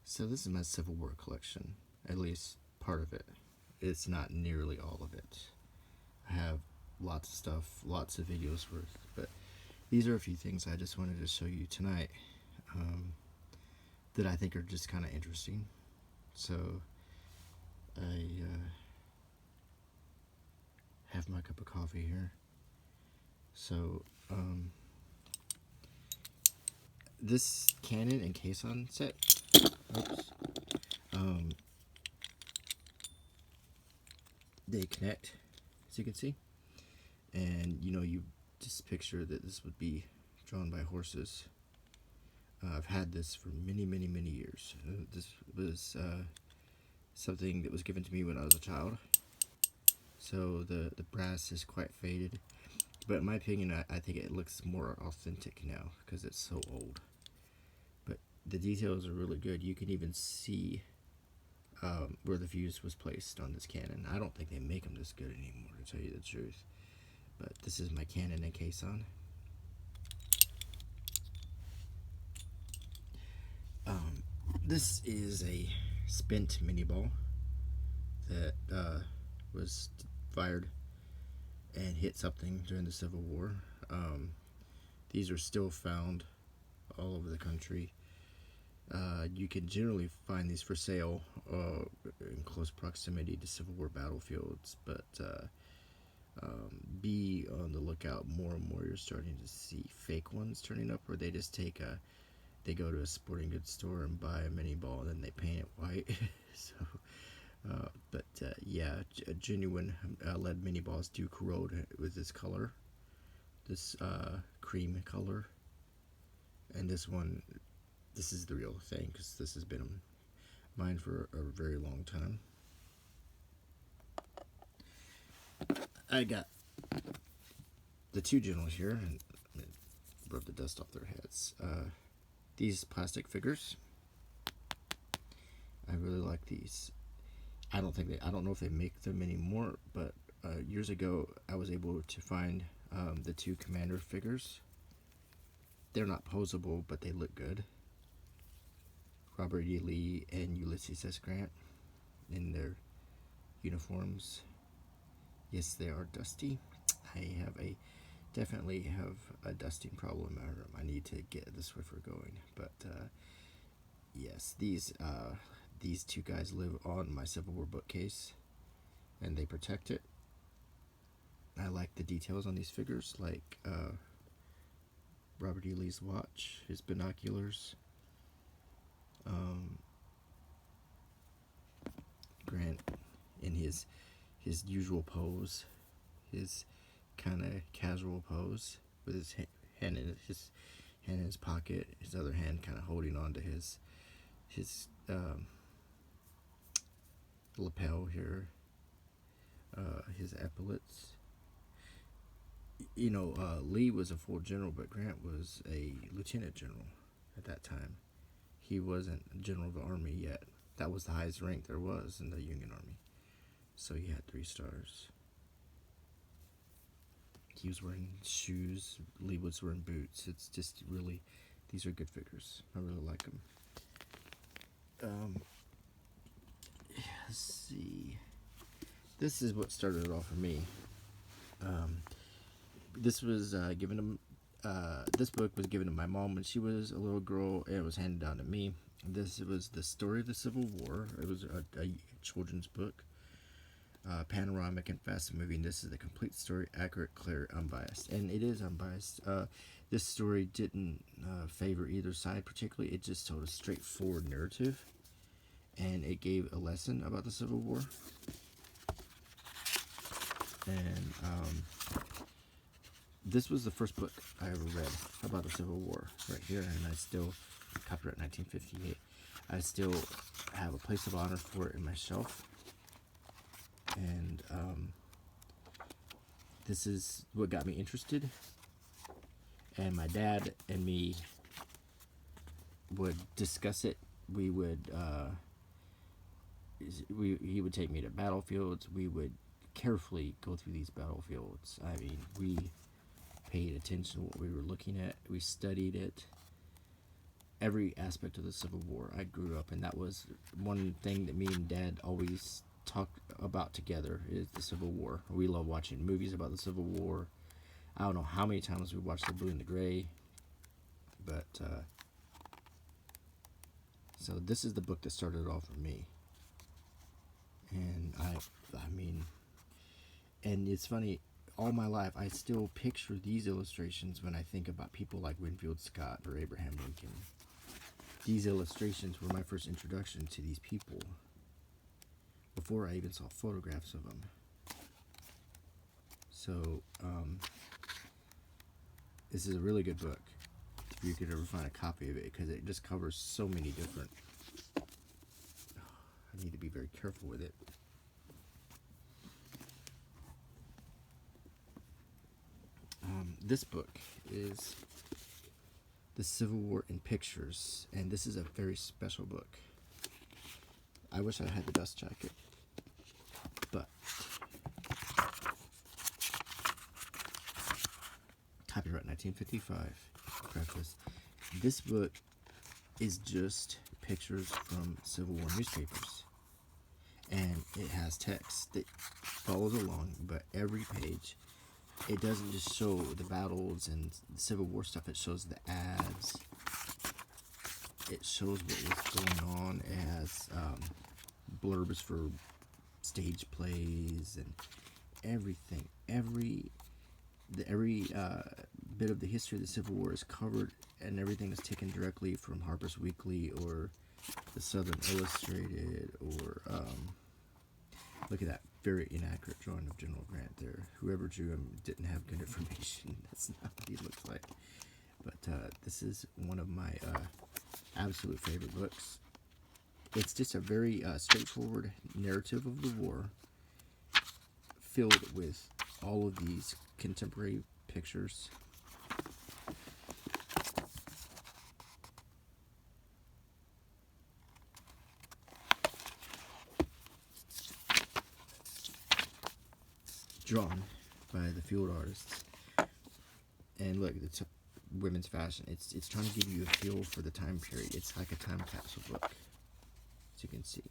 So this is my Civil War collection, at least part of it. It's not nearly all of it. I have lots of stuff, lots of videos worth, but these are a few things I just wanted to show you tonight that I think are just kind of interesting. So I have my cup of coffee here. So this cannon and caisson set, they connect, as you can see, and you just picture that this would be drawn by horses. I've had this for many years. This was something that was given to me when I was a child, so the brass is quite faded, but in my opinion I think it looks more authentic now because it's so old. But the details are really good. You can even see where the fuse was placed on this cannon. I don't think they make them this good anymore, to tell you the truth. But this is my cannon and caisson. This is a spent mini ball that was fired and hit something during the Civil War. These are still found all over the country. You can generally find these for sale in close proximity to Civil War battlefields, but be on the lookout. More and more you're starting to see fake ones turning up, where they just they go to a sporting goods store and buy a mini ball and then they paint it white. So yeah, genuine lead mini balls do corrode with this color, this cream color. And this is the real thing, because this has been mine for a very long time. I got the two generals here, and rub the dust off their heads. These plastic figures, I really like these. I don't know if they make them anymore, but years ago I was able to find the two commander figures. They're not posable, but they look good. Robert E. Lee and Ulysses S. Grant in their uniforms. Yes, they are dusty. I definitely have a dusting problem in my room. I need to get the Swiffer going. But yes, these two guys live on my Civil War bookcase, and they protect it. I like the details on these figures, like Robert E. Lee's watch, his binoculars, Grant in his usual pose, his kind of casual pose, with his hand in his pocket, his other hand kind of holding on to his lapel here, his epaulets. Lee was a full general, but Grant was a lieutenant general at that time. He wasn't a general of the army yet. That was the highest rank there was in the Union Army. So he had 3 stars. He was wearing shoes. Lee was wearing boots. It's just really, these are good figures. I really like them. Let's see. This is what started it all for me. This was this book was given to my mom when she was a little girl, and it was handed down to me. This was the story of the Civil War. It was a children's book, panoramic and fast moving. This is the complete story, accurate, clear, unbiased, and it is unbiased. This story didn't favor either side particularly. It just told a straightforward narrative, and it gave a lesson about the Civil War. And this was the first book I ever read about the Civil War, right here, and I still, copyright 1958, I still have a place of honor for it in my shelf. And this is what got me interested, and my dad and me would discuss it. We would he would take me to battlefields. We would carefully go through these battlefields. I mean, we paid attention to what we were looking at. We studied it. every aspect of the Civil War. I grew up, and that was one thing that me and Dad always talk about together is the Civil War. We love watching movies about the Civil War. I don't know how many times we watched The Blue and the Gray, but so this is the book that started it all for me. And I mean, and it's funny, all my life I still picture these illustrations when I think about people like Winfield Scott or Abraham Lincoln. These illustrations were my first introduction to these people before I even saw photographs of them. So, this is a really good book if you could ever find a copy of it, because it just covers so many different... I need to be very careful with it. This book is The Civil War in Pictures, and this is a very special book. I wish I had the dust jacket, but copyright 1955. Preface. This book is just pictures from Civil War newspapers, and it has text that follows along, but every page, it doesn't just show the battles and the Civil War stuff, it shows the ads, it shows what was going on. It has blurbs for stage plays and everything. Every bit of the history of the Civil War is covered, and everything is taken directly from Harper's Weekly or the Southern Illustrated, or look at that very inaccurate drawing of General Grant there. Whoever drew him didn't have good information. That's not what he looks like. But this is one of my absolute favorite books. It's just a very straightforward narrative of the war, filled with all of these contemporary pictures. Drawn by the field artists. And look, it's a women's fashion. It's trying to give you a feel for the time period. It's like a time capsule book, as you can see.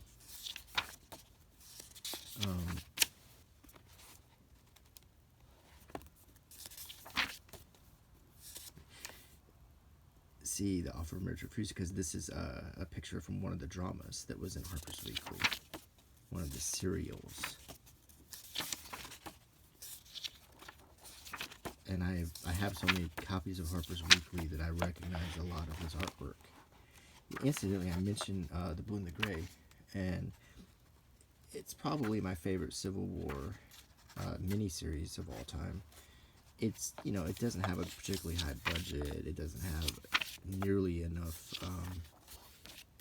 See the offer of marriage refused, because this is a picture from one of the dramas that was in Harper's Weekly, one of the serials. And I have so many copies of Harper's Weekly that I recognize a lot of his artwork. Incidentally, I mentioned The Blue and the Gray, and it's probably my favorite Civil War miniseries of all time. It's, it doesn't have a particularly high budget. It doesn't have nearly enough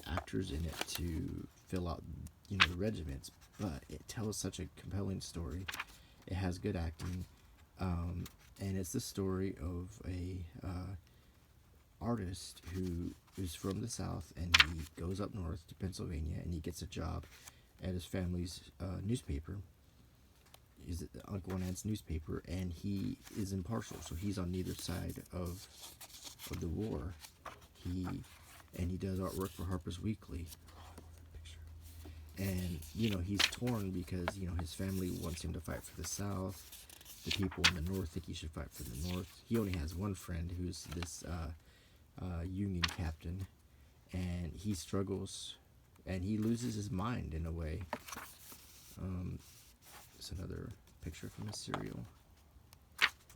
actors in it to fill out, the regiments, but it tells such a compelling story. It has good acting. And it's the story of a artist who is from the South, and he goes up north to Pennsylvania, and he gets a job at his family's newspaper. Is Uncle and Aunt's newspaper, and he is impartial, so he's on neither side of the war. He does artwork for Harper's Weekly. And he's torn because his family wants him to fight for the South. The people in the North think he should fight for the North. He only has one friend who's this Union captain, and he struggles, and he loses his mind in a way. It's another picture from a serial.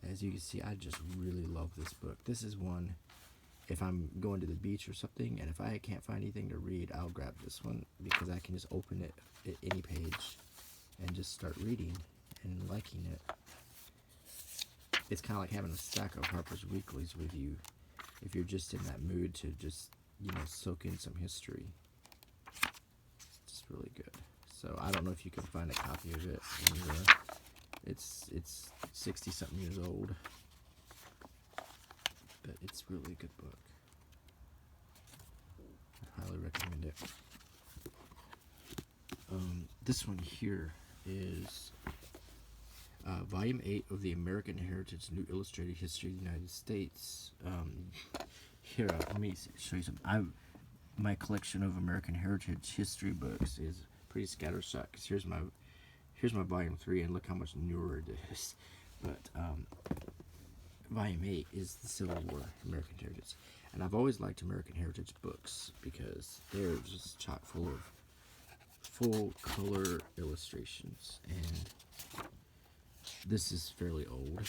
As you can see, I just really love this book. This is one, if I'm going to the beach or something, and if I can't find anything to read, I'll grab this one, because I can just open it at any page and just start reading and liking it. It's kind of like having a stack of Harper's Weeklies with you if you're just in that mood to just, soak in some history. It's just really good. So I don't know if you can find a copy of it anywhere. It's 60-something years old, but it's really a good book. I highly recommend it. This one here is Volume 8 of the American Heritage New Illustrated History of the United States. Here, let me show you some. My collection of American Heritage history books is pretty scattershot. Cause here's my volume 3, and look how much newer it is. But volume 8 is the Civil War American Heritage, and I've always liked American Heritage books because they're just chock full of full color illustrations, and this is fairly old.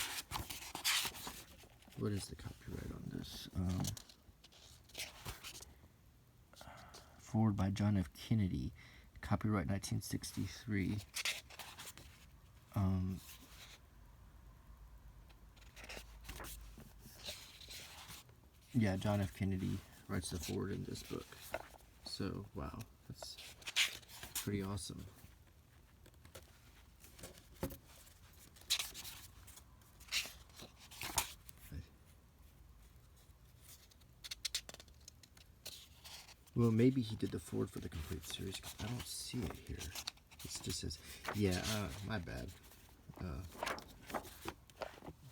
What is the copyright on this? Foreword by John F. Kennedy, copyright 1963. Yeah, John F. Kennedy writes the foreword in this book. So, wow, that's pretty awesome. Well, maybe he did the foreword for the complete series, because I don't see it here. It just says, yeah, my bad.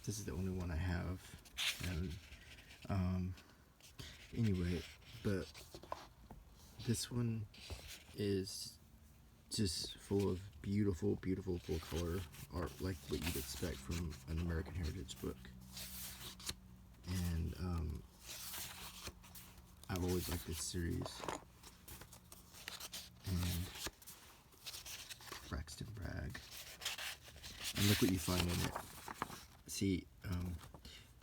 This is the only one I have. And, anyway, but this one is just full of beautiful, beautiful full color art, like what you'd expect from an American Heritage book. And, I've always liked this series. And Braxton Bragg. And look what you find in it. See,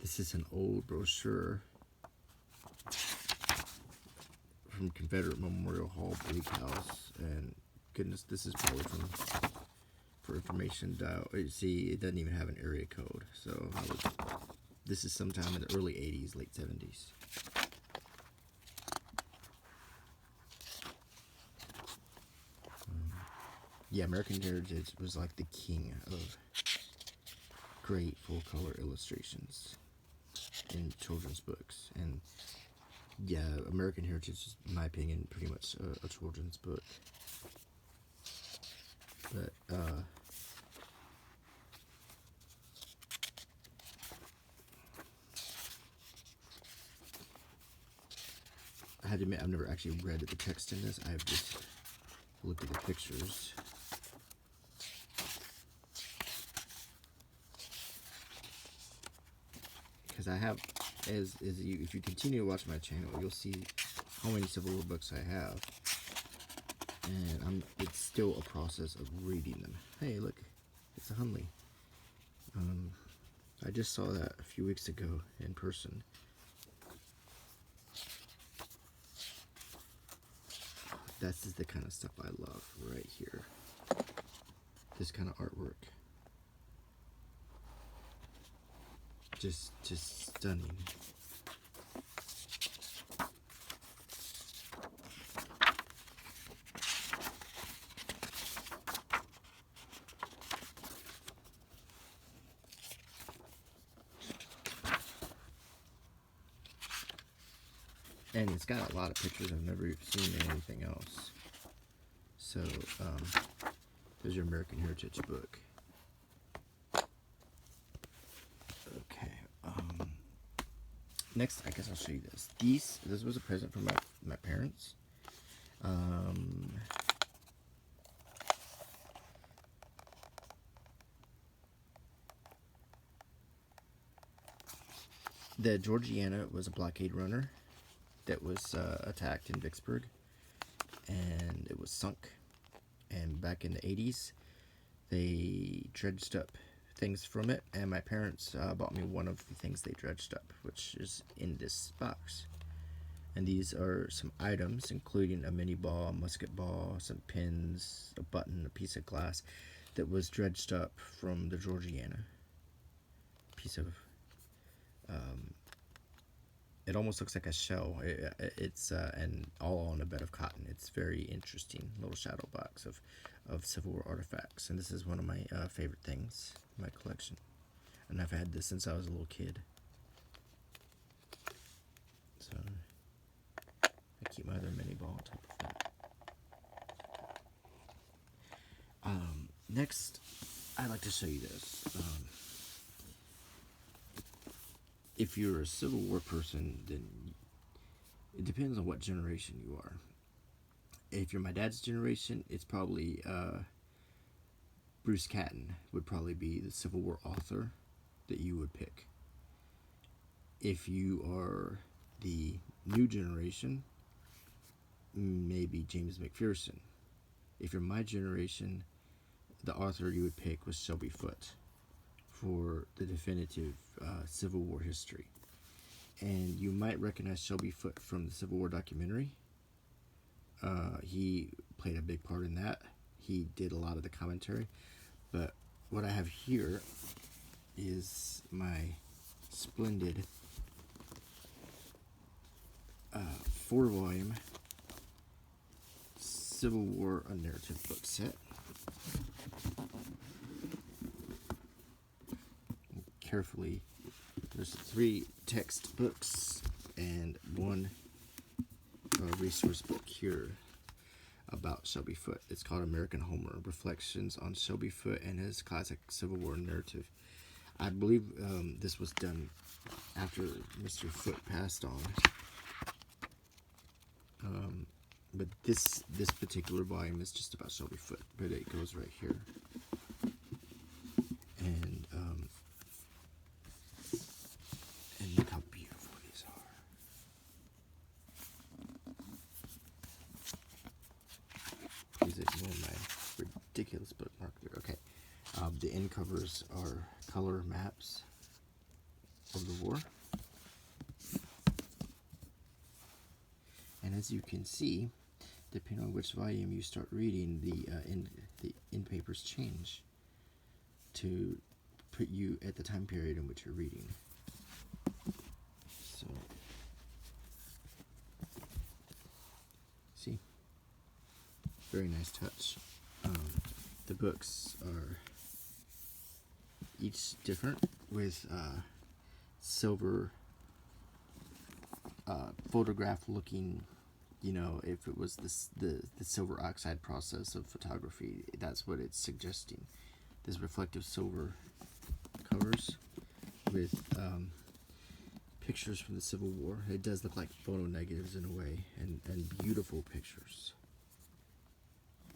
this is an old brochure from Confederate Memorial Hall Bleak House. And goodness, this is probably for information dial. See, it doesn't even have an area code. So this is sometime in the early 80s, late 70s. Yeah, American Heritage was like the king of great full color illustrations in children's books. And yeah, American Heritage is, in my opinion, pretty much a children's book. But I had to admit, I've never actually read the text in this. I've just looked at the pictures. Because I have, if you continue to watch my channel, you'll see how many Civil War books I have, and it's still a process of reading them. Hey, look, it's a Hunley. I just saw that a few weeks ago in person. This is the kind of stuff I love right here. This kind of artwork. Just stunning. And it's got a lot of pictures I've never seen in anything else. So, there's your American Heritage book. Okay. Next, I guess I'll show you this. This was a present from my parents. The Georgiana was a blockade runner that was attacked in Vicksburg, and it was sunk. And back in the 80s, they dredged up things from it, and my parents bought me one of the things they dredged up, which is in this box. And these are some items, including a mini ball, a musket ball, some pins, a button, a piece of glass that was dredged up from the Georgiana. Piece of it almost looks like a shell. It's and all on a bed of cotton. It's very interesting little shadow box of Civil War artifacts, and this is one of my favorite things in my collection. And I've had this since I was a little kid. So I keep my other mini ball on top of that. Next, I'd like to show you this. If you're a Civil War person, then It depends on what generation you are. If you're my dad's generation, it's probably Bruce Catton would probably be the Civil War author that you would pick. If you are the new generation, maybe James McPherson. If you're my generation, the author you would pick was Shelby Foote for the definitive Civil War history. And you might recognize Shelby Foote from the Civil War documentary. He played a big part in that. He did a lot of the commentary. But what I have here is my splendid 4-volume Civil War A Narrative book set. Carefully, there's 3 textbooks and 1 resource book here about Shelby Foote. It's called American Homer, Reflections on Shelby Foote and His Classic Civil War Narrative. I believe this was done after Mr. Foote passed on. But this particular volume is just about Shelby Foote, but it goes right here. And look how beautiful these are. Please ignore my ridiculous bookmark there. Okay. The end covers are color maps of the war. And as you can see, depending on which volume you start reading, the end papers change to put you at the time period in which you're reading. So, see, very nice touch. The books are each different with silver photograph looking, you know, if it was the silver oxide process of photography, that's what it's suggesting. This reflective silver covers with pictures from the Civil War. It does look like photo negatives in a way, and beautiful pictures.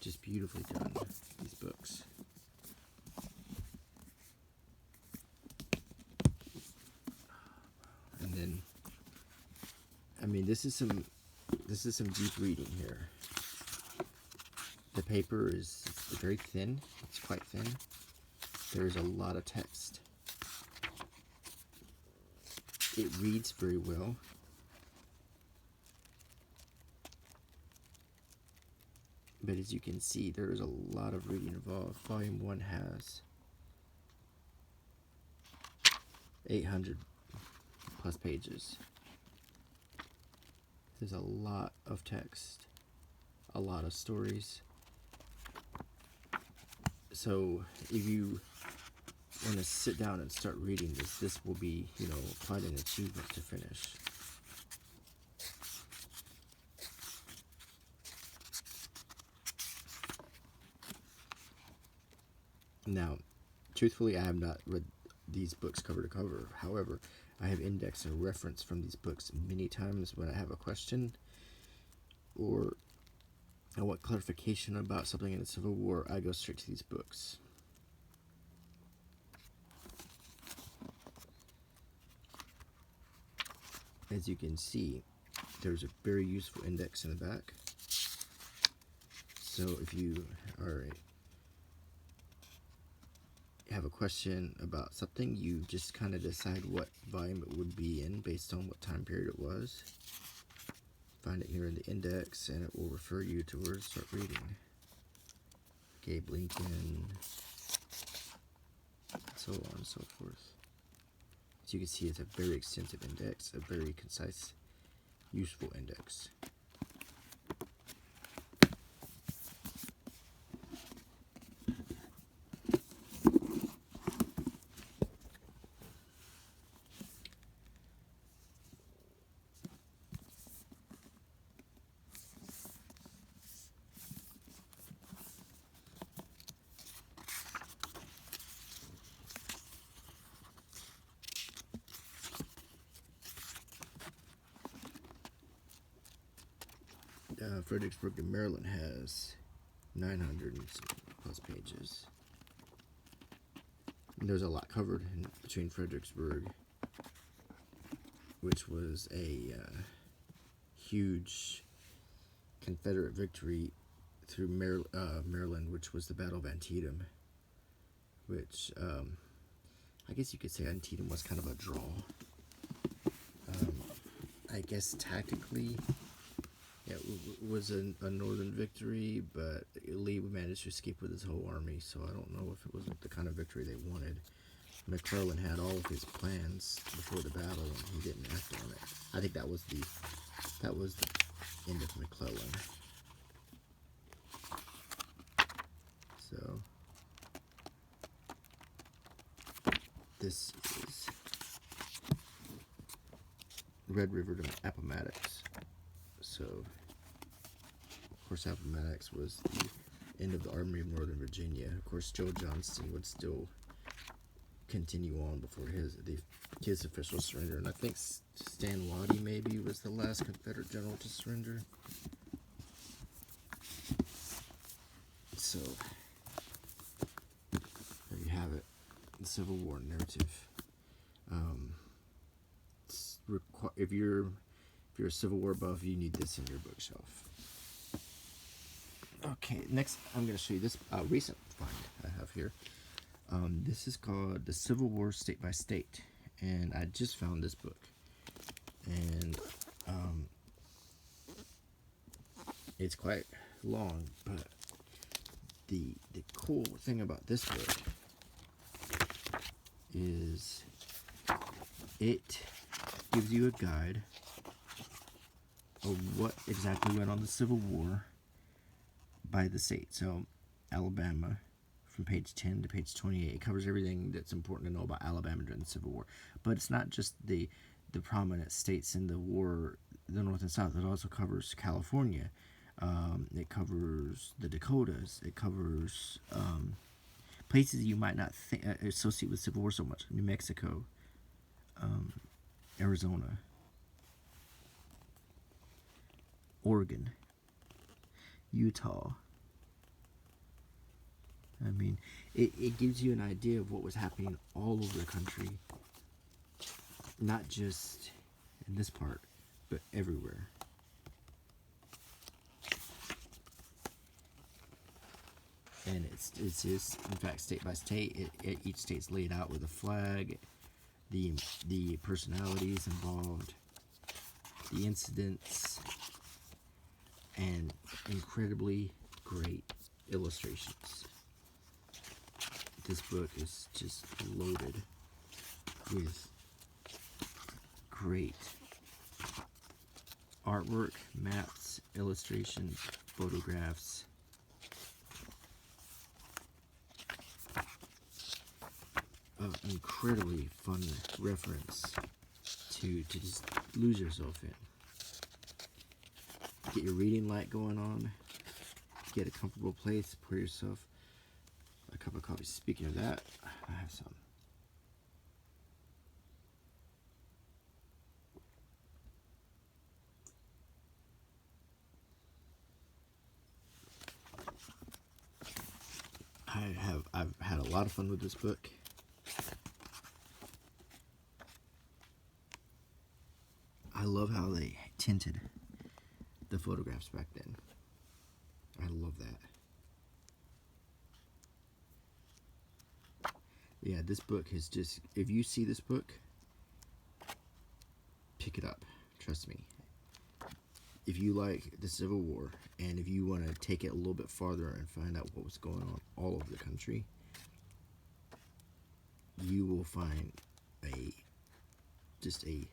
Just beautifully done, these books. And then, I mean, this is some deep reading here. The paper is very thin. It's quite thin. There's a lot of text. It reads very well. But as you can see, there is a lot of reading involved. Volume 1 has 800 plus pages. There's a lot of text, a lot of stories. So if you want to sit down and start reading this will be, you know, quite an achievement to finish. Now, truthfully, I have not read these books cover to cover. However, I have indexed and referenced from these books many times when I have a question or I want clarification about something in the Civil War. I go straight to these books. As you can see, there's a very useful index in the back. So if you have a question about something, you just kind of decide what volume it would be in based on what time period it was. Find it here in the index, and it will refer you to where to start reading. Gabe Lincoln, so on and so forth. As you can see, it's a very extensive index, a very concise, useful index. Fredericksburg in Maryland has 900 and some plus pages. And there's a lot covered between Fredericksburg, which was a huge Confederate victory through Maryland, which was the Battle of Antietam, which I guess you could say Antietam was kind of a draw. I guess tactically, yeah, it was a northern victory, but Lee managed to escape with his whole army, so I don't know if it was the kind of victory they wanted. McClellan had all of his plans before the battle, and he didn't act on it. I think that was the end of McClellan. So this is Red River to Appomattox. So, of course, Appomattox was the end of the Army of Northern Virginia. Of course, Joe Johnston would still continue on before his official surrender, and I think Stan Waddy maybe was the last Confederate general to surrender. So there you have it, the Civil War narrative. If you're a Civil War buff, you need this in your bookshelf. Okay, next I'm going to show you this recent find I have here. This is called The Civil War State by State, and I just found this book, and it's quite long, but the cool thing about this book is it gives you a guide of what exactly went on the Civil War by the state. So Alabama, from page 10 to page 28, it covers everything that's important to know about Alabama during the Civil War. But it's not just the prominent states in the war, the North and South. It also covers California. It covers the Dakotas. It covers places you might not associate with Civil War so much. New Mexico, Arizona, Oregon, Utah. I mean, it gives you an idea of what was happening all over the country, not just in this part, but everywhere. And it's just, in fact, state by state. Each state's laid out with a flag, the personalities involved, the incidents, and incredibly great illustrations. This book is just loaded with great artwork, maps, illustrations, photographs. Incredibly fun reference to just lose yourself in. Get your reading light going on. Get a comfortable place. Pour yourself a cup of coffee. Speaking of that, I have some. I've had a lot of fun with this book. I love how they tinted the photographs back then. I love that. Yeah, this book is just, if you see this book, pick it up. Trust me. If you like the Civil War, and if you want to take it a little bit farther and find out what was going on all over the country, you will find just a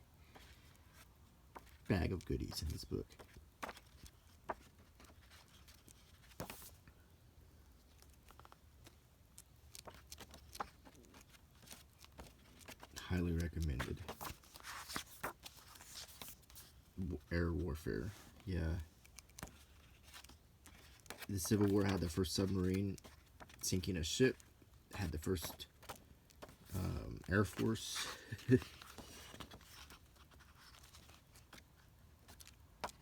bag of goodies in this book. Highly recommended. Air warfare, yeah. The Civil War had the first submarine sinking a ship, had the first Air Force.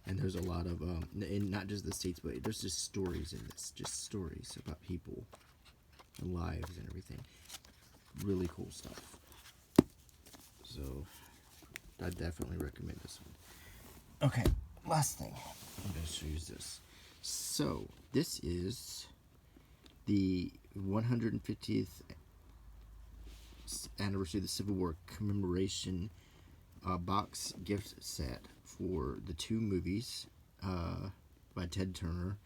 And there's a lot of, and not just the states, but there's just stories in this. Just stories about people and lives and everything. Really cool stuff. So, I definitely recommend this one. Okay, last thing. I'm going to show you this. So, this is the 150th anniversary of the Civil War Commemoration box gift set for the two movies by Ted Turner,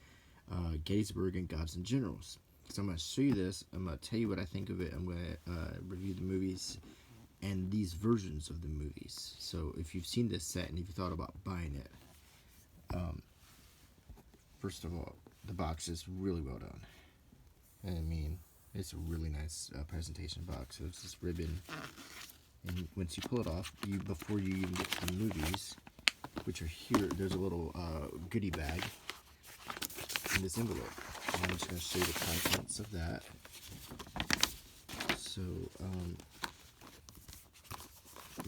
Gettysburg and Gods and Generals. So I'm going to show you this. I'm going to tell you what I think of it. I'm going to review the movies and these versions of the movies. So if you've seen this set and if you thought about buying it, first of all, the box is really well done. I mean, it's a really nice presentation box. So it's this ribbon, and once you pull it off, before you even get to the movies, which are here, there's a little goodie bag in this envelope. And I'm just going to show you the contents of that. So,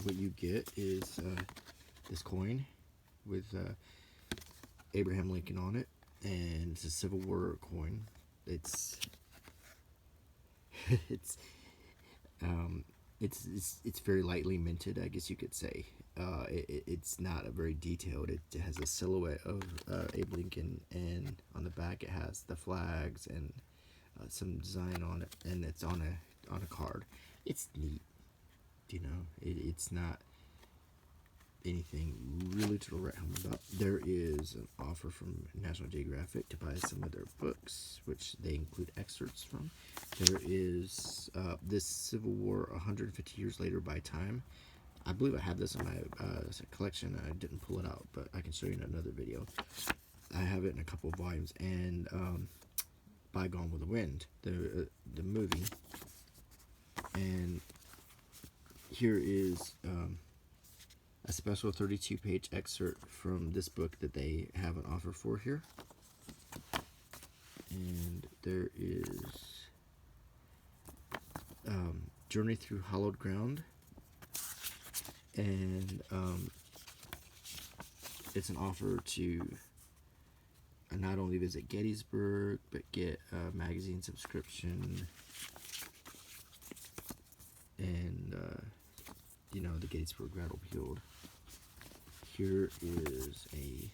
what you get is this coin with Abraham Lincoln on it, and it's a Civil War coin. It's very lightly minted, I guess you could say. It's not a very detailed. It has a silhouette of Abe Lincoln, and on the back it has the flags and some design on it, and it's on a card. It's neat, you know. It's not anything really to write home about. There is an offer from National Geographic to buy some of their books, which they include excerpts from. There is this Civil War 150 Years Later by Time. I believe I have this in my collection. I didn't pull it out, but I can show you in another video. I have it in a couple of volumes. And By Gone with the Wind, the movie. And here is a special 32-page excerpt from this book that they have an offer for here. And there is Journey Through Hollowed Ground. And it's an offer to not only visit Gettysburg, but get a magazine subscription and, you know, the Gettysburg Battlefield. Here is a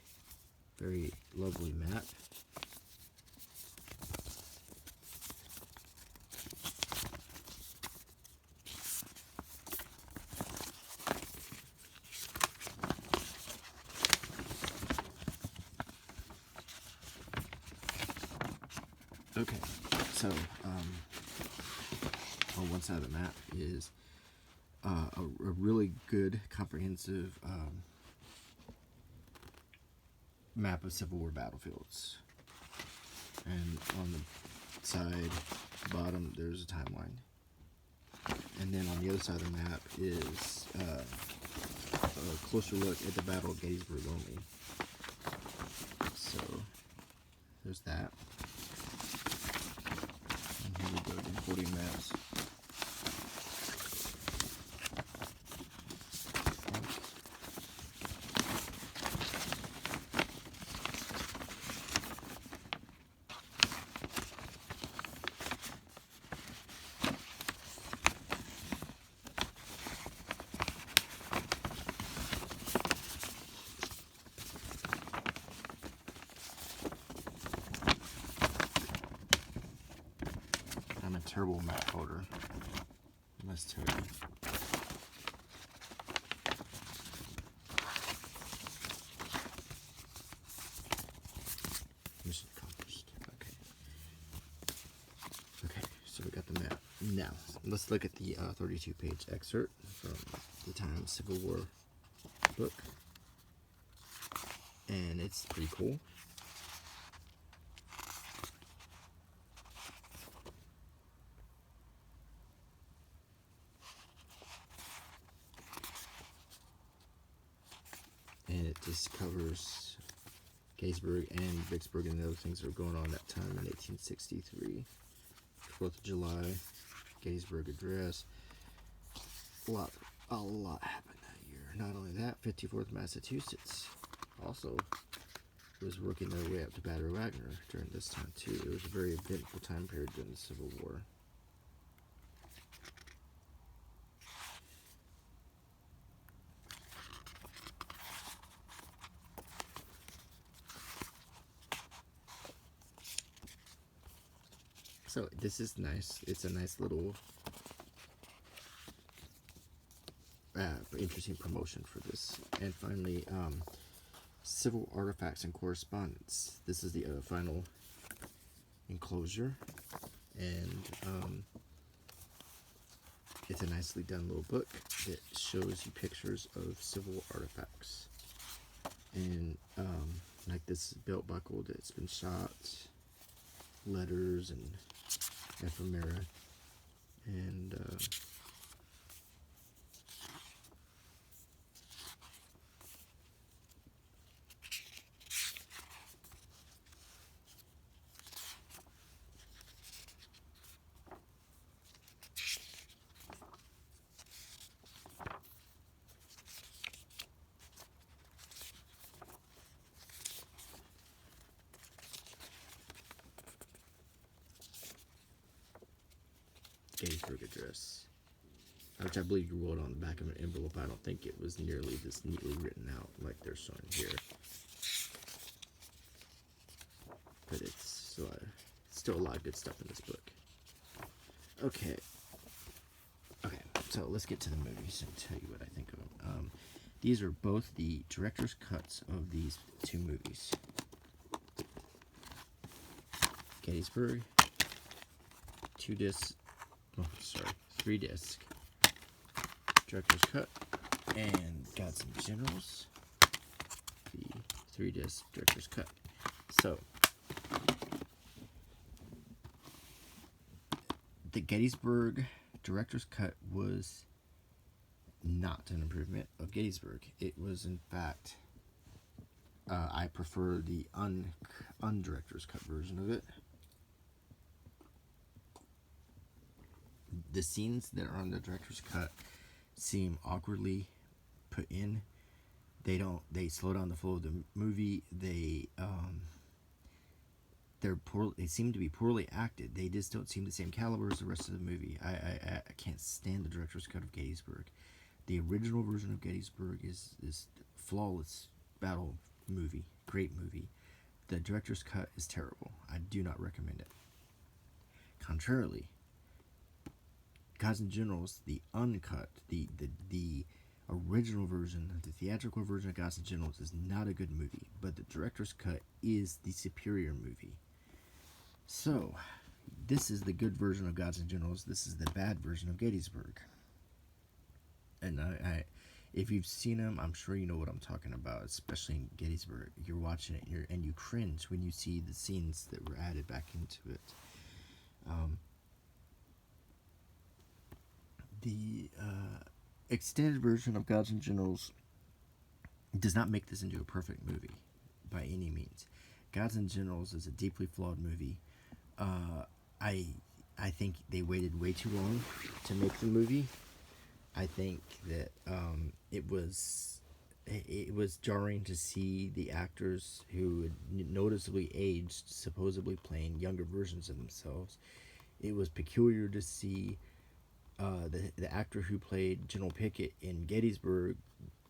very lovely map. Okay, so on one side of the map is a really good, comprehensive map of Civil War battlefields. And on the side, bottom, there's a timeline. And then on the other side of the map is a closer look at the Battle of Gettysburg only. So, there's that. And here we go to importing maps. I'm a terrible map holder. I must tell you. Mission accomplished. Okay, so we got the map. Now, let's look at the 32-page excerpt from the Times Civil War book. And it's pretty cool. And it just covers Gettysburg and Vicksburg and the other things that were going on at that time in 1863. 4th of July, Gettysburg Address. A lot happened that year. Not only that, 54th Massachusetts also was working their way up to Battle of Wagner during this time too. It was a very eventful time period during the Civil War. So this is nice. It's a nice little interesting promotion for this. And finally, civil artifacts and correspondence. This is the final enclosure, and it's a nicely done little book that shows you pictures of civil artifacts, and like this belt buckle that's been shot, letters and ephemera, and Gettysburg Address, which I believe you wrote on the back of an envelope. I don't think it was nearly this neatly written out like they're showing here, but it's still a lot of good stuff in this book. Okay, so let's get to the movies and tell you what I think of them. These are both the director's cuts of these two movies. Gettysburg, 3 disc director's cut, and Gods and Generals, the 3 disc director's cut. So the Gettysburg director's cut was not an improvement of Gettysburg. It was, in fact, I prefer the undirector's cut version of it. The scenes that are on the director's cut seem awkwardly put in. They slow down the flow of the movie. They seem to be poorly acted. They just don't seem the same caliber as the rest of the movie. I can't stand the director's cut of Gettysburg. The original version of Gettysburg is flawless battle movie, great movie. The director's cut is terrible. I do not recommend it. Contrarily, Gods and Generals, the uncut, the original version, the theatrical version of Gods and Generals is not a good movie, but the director's cut is the superior movie. So, this is the good version of Gods and Generals. This is the bad version of Gettysburg. And if you've seen them, I'm sure you know what I'm talking about, especially in Gettysburg. You're watching it and you cringe when you see the scenes that were added back into it. The extended version of Gods and Generals does not make this into a perfect movie by any means. Gods and Generals is a deeply flawed movie. I think they waited way too long to make the movie. I think that it was jarring to see the actors who had noticeably aged, supposedly playing younger versions of themselves. It was peculiar to see the actor who played General Pickett in Gettysburg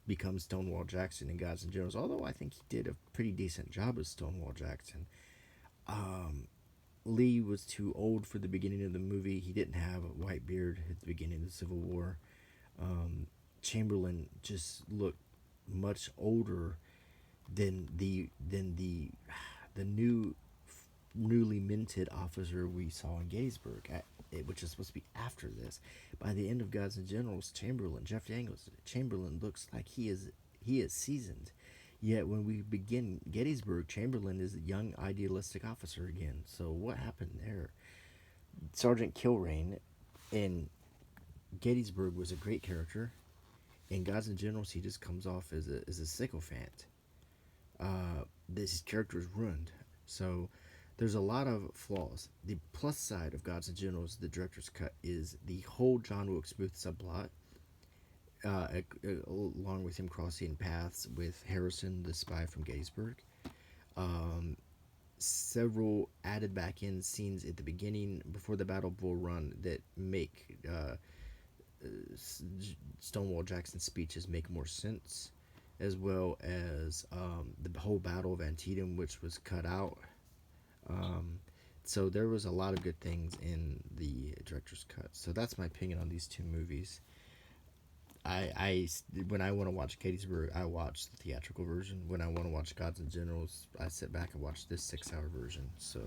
become Stonewall Jackson in Gods and Generals, although I think he did a pretty decent job as Stonewall Jackson. Lee was too old for the beginning of the movie. He didn't have a white beard at the beginning of the Civil War. Chamberlain just looked much older than the newly minted officer we saw in Gettysburg, which is supposed to be after this. By the end of Gods and Generals, Jeff Daniels Chamberlain looks like he is seasoned. Yet when we begin Gettysburg, Chamberlain is a young idealistic officer again. So what happened there? Sergeant Kilrain in Gettysburg was a great character. In Gods and Generals, he just comes off as a sycophant. This character is ruined. So there's a lot of flaws. The plus side of Gods and Generals, the director's cut, is the whole John Wilkes Booth subplot, along with him crossing paths with Harrison, the spy from Gettysburg. Um, Several added back in scenes at the beginning before the Battle of Bull Run that make Stonewall Jackson's speeches make more sense, as well as the whole Battle of Antietam, which was cut out. Um, so there was a lot of good things in the director's cut. So that's my opinion on these two movies. I when I want to watch Gettysburg, I watch the theatrical version. When I want to watch Gods and Generals, I sit back and watch this 6 hour version. So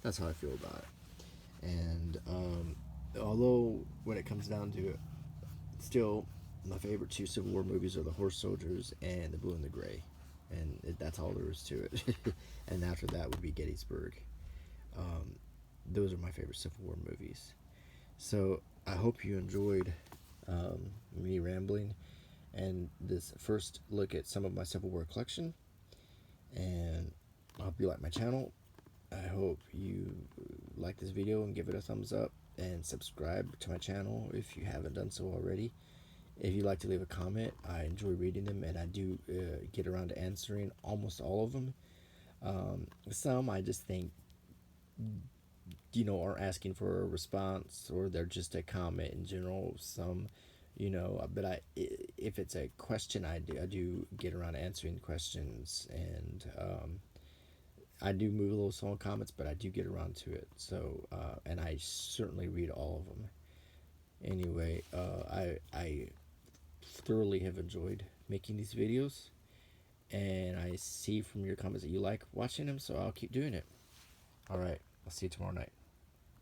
that's how I feel about it. And although when it comes down to it, still my favorite two Civil War movies are The Horse Soldiers and The Blue and the Gray, and that's all there is to it. And after that would be Gettysburg. Um, those are my favorite Civil War movies. So I hope you enjoyed me rambling and this first look at some of my Civil War collection. And I hope you like my channel. I hope you like this video and give it a thumbs up and subscribe to my channel if you haven't done so already. If you'd like to leave a comment, I enjoy reading them, and I do get around to answering almost all of them. Some I just think, are asking for a response, or they're just a comment in general. Some, but if it's a question, I do get around to answering questions, and I do move a little slow on comments, but I do get around to it. So, and I certainly read all of them. Anyway, I thoroughly have enjoyed making these videos, and I see from your comments that you like watching them, so I'll keep doing it. All right, I'll see you tomorrow night.